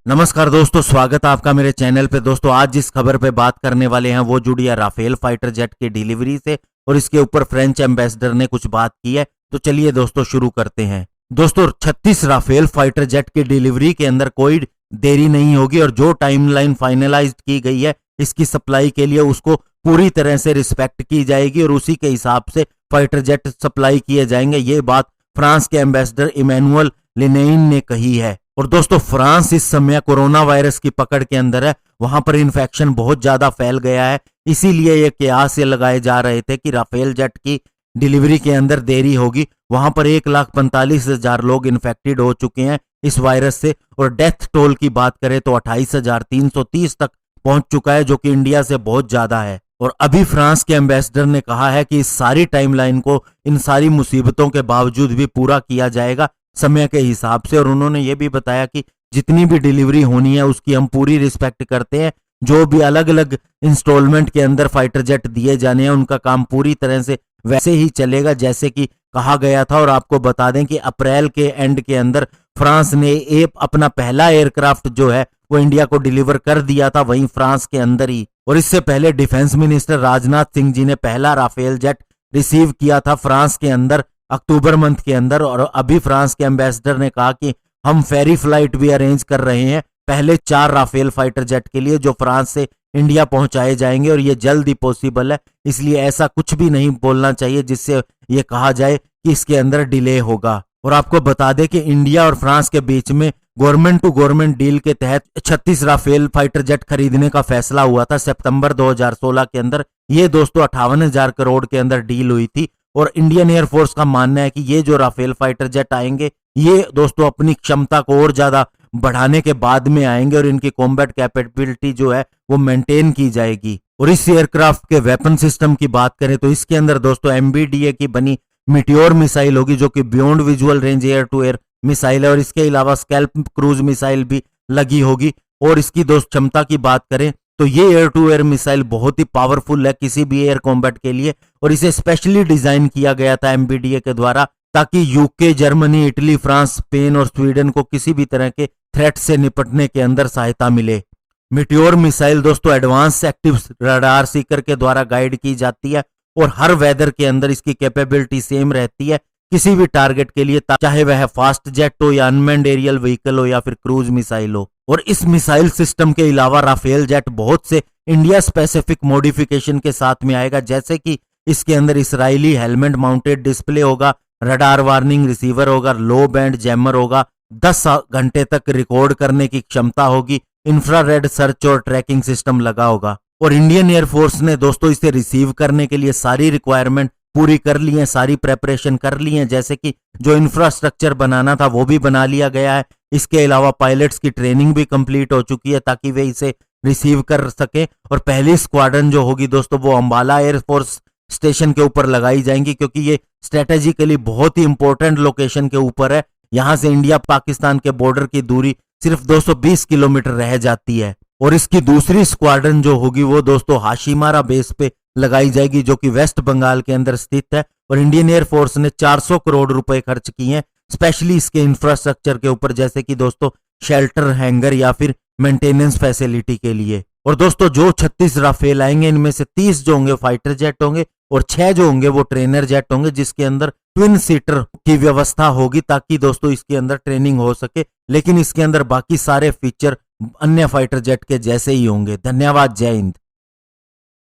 नमस्कार दोस्तों, स्वागत है आपका मेरे चैनल पे। दोस्तों आज जिस खबर पे बात करने वाले हैं वो जुड़ी है राफेल फाइटर जेट की डिलीवरी से और इसके ऊपर फ्रेंच एम्बेसडर ने कुछ बात की है। तो चलिए दोस्तों शुरू करते हैं। दोस्तों 36 राफेल फाइटर जेट की डिलीवरी के अंदर कोई देरी नहीं होगी और जो टाइमलाइन फाइनलाइज की गई है इसकी सप्लाई के लिए उसको पूरी तरह से रिस्पेक्ट की जाएगी और उसी के हिसाब से फाइटर जेट सप्लाई किए जाएंगे। ये बात फ्रांस के एम्बेसडर इमैनुअल लिनेइन ने कही है। और दोस्तों फ्रांस इस समय कोरोना वायरस की पकड़ के अंदर है, वहां पर इन्फेक्शन बहुत ज्यादा फैल गया है। इसीलिए ये कयास लगाए जा रहे थे कि राफेल जेट की डिलीवरी के अंदर देरी होगी। वहां पर 1,45,000 लोग इन्फेक्टेड हो चुके हैं इस वायरस से और डेथ टोल की बात करें तो 28,330 तक पहुंच चुका है, जो कि इंडिया से बहुत ज्यादा है। और अभी फ्रांस के एम्बेसडर ने कहा है कि इस सारी टाइमलाइन को इन सारी मुसीबतों के बावजूद भी पूरा किया जाएगा समय के हिसाब से। और उन्होंने ये भी बताया कि जितनी भी डिलीवरी होनी है उसकी हम पूरी रिस्पेक्ट करते हैं। जो भी अलग अलग इंस्टॉलमेंट के अंदर फाइटर जेट दिए जाने हैं उनका काम पूरी तरह से वैसे ही चलेगा जैसे कि कहा गया था। और आपको बता दें कि अप्रैल के एंड के अंदर फ्रांस ने अपना पहला एयरक्राफ्ट जो है वो इंडिया को डिलीवर कर दिया था, वहीं फ्रांस के अंदर ही। और इससे पहले डिफेंस मिनिस्टर राजनाथ सिंह जी ने पहला राफेल जेट रिसीव किया था फ्रांस के अंदर अक्टूबर मंथ के अंदर। और अभी फ्रांस के एम्बेसडर ने कहा कि हम फेरी फ्लाइट भी अरेंज कर रहे हैं पहले 4 राफेल फाइटर जेट के लिए जो फ्रांस से इंडिया पहुंचाए जाएंगे और ये जल्द ही पॉसिबल है। इसलिए ऐसा कुछ भी नहीं बोलना चाहिए जिससे ये कहा जाए कि इसके अंदर डिले होगा। और आपको बता दें कि इंडिया और फ्रांस के बीच में गवर्नमेंट टू गवर्नमेंट डील के तहत 36 राफेल फाइटर जेट खरीदने का फैसला हुआ था सितंबर 2016 के अंदर। ये दोस्तों 58,000 करोड़ के अंदर डील हुई थी। और इंडियन एयरफोर्स का मानना है कि ये जो राफेल फाइटर जेट आएंगे ये दोस्तों अपनी क्षमता को और ज्यादा बढ़ाने के बाद में आएंगे और इनकी कॉम्बैट कैपेबिलिटी जो है वो मेंटेन की जाएगी। और इस एयरक्राफ्ट के वेपन सिस्टम की बात करें तो इसके अंदर दोस्तों MBDA की बनी मीटियोर मिसाइल होगी जो कि beyond visual range air to air missile है। और इसके अलावा स्कैल्प क्रूज मिसाइल भी लगी होगी। और इसकी दोस्त क्षमता की बात करें तो ये एयर टू एयर मिसाइल बहुत ही पावरफुल है किसी भी एयर कॉम्बैट के लिए। और इसे स्पेशली डिजाइन किया गया था MBDA के द्वारा ताकि UK, Germany, Italy, France, Spain और स्वीडन को किसी भी तरह के थ्रेट से निपटने के अंदर सहायता मिले। मीटियोर मिसाइल दोस्तों एडवांस एक्टिव रडार सीकर के द्वारा गाइड की जाती है और हर वेदर के अंदर इसकी कैपेबिलिटी सेम रहती है किसी भी टारगेट के लिए, चाहे वह फास्ट जेट हो या अनमैन्ड एरियल व्हीकल हो या फिर क्रूज मिसाइल हो। और इस मिसाइल सिस्टम के अलावा राफेल जेट बहुत से इंडिया स्पेसिफिक मॉडिफिकेशन के साथ में आएगा, जैसे कि इसके अंदर इसराइली हेलमेट माउंटेड डिस्प्ले होगा, रडार वार्निंग रिसीवर होगा, लो बैंड जैमर होगा, 10 घंटे तक रिकॉर्ड करने की क्षमता होगी, इंफ्रारेड सर्च और ट्रैकिंग सिस्टम लगा होगा। और इंडियन एयरफोर्स ने दोस्तों इसे रिसीव करने के लिए सारी रिक्वायरमेंट पूरी कर ली है, सारी प्रेपरेशन कर ली है, जैसे कि जो इंफ्रास्ट्रक्चर बनाना था वो भी बना लिया गया है। इसके अलावा पायलट्स की ट्रेनिंग भी कंप्लीट हो चुकी है ताकि वे इसे रिसीव कर सके। और पहली स्क्वाड्रन जो होगी दोस्तों वो अंबाला एयरफोर्स स्टेशन के ऊपर लगाई जाएंगी क्योंकि ये स्ट्रेटेजिकली बहुत ही इंपॉर्टेंट लोकेशन के ऊपर है। यहां से इंडिया पाकिस्तान के बॉर्डर की दूरी सिर्फ 220 किलोमीटर रह जाती है। और इसकी दूसरी स्क्वाड्रन जो होगी वो दोस्तों हाशिमारा बेस पे लगाई जाएगी जो कि वेस्ट बंगाल के अंदर स्थित है। और इंडियन एयरफोर्स ने 400 करोड़ रुपए खर्च किए हैं स्पेशली इसके इंफ्रास्ट्रक्चर के ऊपर, जैसे कि दोस्तों शेल्टर, हैंगर या फिर मेंटेनेंस फैसिलिटी के लिए। और दोस्तों जो 36 राफेल आएंगे इनमें से 30 जो होंगे फाइटर जेट होंगे और 6 जो होंगे वो ट्रेनर जेट होंगे, जिसके अंदर ट्विन सीटर की व्यवस्था होगी ताकि दोस्तों इसके अंदर ट्रेनिंग हो सके। लेकिन इसके अंदर बाकी सारे फीचर अन्य फाइटर जेट के जैसे ही होंगे। धन्यवाद, जय हिंद।